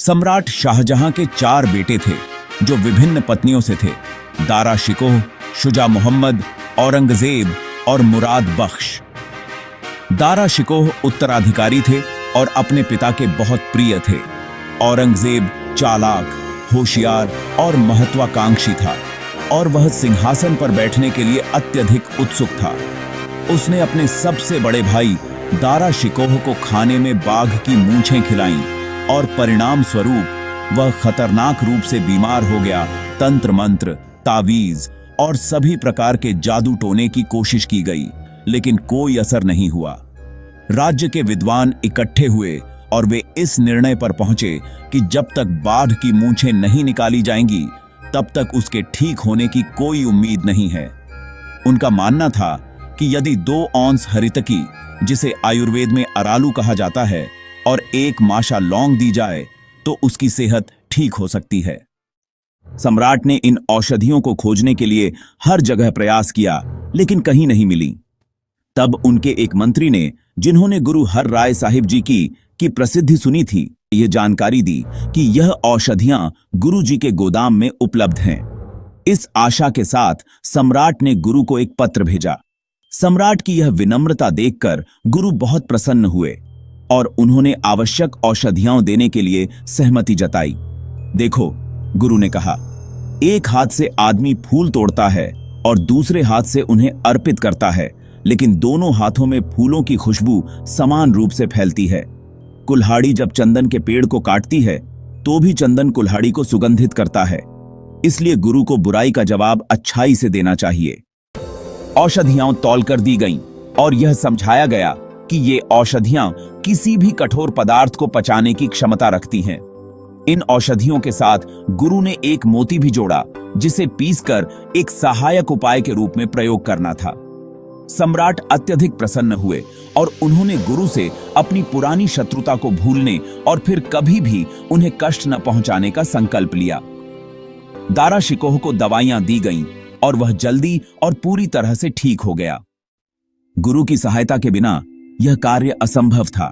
सम्राट शाहजहां के 4 बेटे थे जो विभिन्न पत्नियों से थे। दारा शिकोह, शुजा मोहम्मद, औरंगजेब और मुराद बख्श। दारा शिकोह उत्तराधिकारी थे और अपने पिता के बहुत प्रिय थे। औरंगजेब चालाक, होशियार और महत्वाकांक्षी था और वह सिंहासन पर बैठने के लिए अत्यधिक उत्सुक था। उसने अपने सबसे बड़े भाई दारा शिकोह को खाने में बाघ की मूंछें खिलाईं और परिणाम स्वरूप वह खतरनाक रूप से बीमार हो गया। तंत्र मंत्र, तावीज और सभी प्रकार के जादू टोने की कोशिश की गई, लेकिन कोई असर नहीं हुआ। राज्य के विद्वान इकट्ठे हुए और वे इस निर्णय पर पहुंचे कि जब तक बाघ की मूंछें नहीं निकाली जाएंगी तब तक उसके ठीक होने की कोई उम्मीद नहीं है। उनका मानना था कि यदि 2 औंस हरितकी, जिसे आयुर्वेद में अरालू कहा जाता है, और 1 माशा लौंग दी जाए तो उसकी सेहत ठीक हो सकती है। सम्राट ने इन औषधियों को खोजने के लिए हर जगह प्रयास किया, लेकिन कहीं नहीं मिली। तब उनके एक मंत्री ने, जिन्होंने गुरु हर राय साहिब जी की प्रसिद्धि सुनी थी, यह जानकारी दी कि यह औषधियां गुरु जी के गोदाम में उपलब्ध हैं। इस आशा के साथ सम्राट ने गुरु को एक पत्र भेजा। सम्राट की यह विनम्रता देखकर गुरु बहुत प्रसन्न हुए और उन्होंने आवश्यक औषधियां देने के लिए सहमति जताई। देखो, गुरु ने कहा, एक हाथ से आदमी फूल तोड़ता है और दूसरे हाथ से उन्हें अर्पित करता है, लेकिन दोनों हाथों में फूलों की खुशबू समान रूप से फैलती है। कुल्हाड़ी जब चंदन के पेड़ को काटती है तो भी चंदन कुल्हाड़ी को सुगंधित करता है। इसलिए गुरु को बुराई का जवाब अच्छाई से देना चाहिए। औषधियां तौलकर दी गईं और यह समझाया गया कि ये औषधियां किसी भी कठोर पदार्थ को पचाने की क्षमता रखती हैं। इन औषधियों के साथ गुरु ने एक मोती भी जोड़ा, जिसे पीसकर एक सहायक उपाय के रूप में प्रयोग करना था। सम्राट अत्यधिक प्रसन्न हुए और उन्होंने गुरु से अपनी पुरानी शत्रुता को भूलने और फिर कभी भी उन्हें कष्ट न पहुंचाने का संकल्प लिया। दारा शिकोह को दवाइयां दी गईं और वह जल्दी और पूरी तरह से ठीक हो गया। गुरु की सहायता के बिना यह कार्य असंभव था।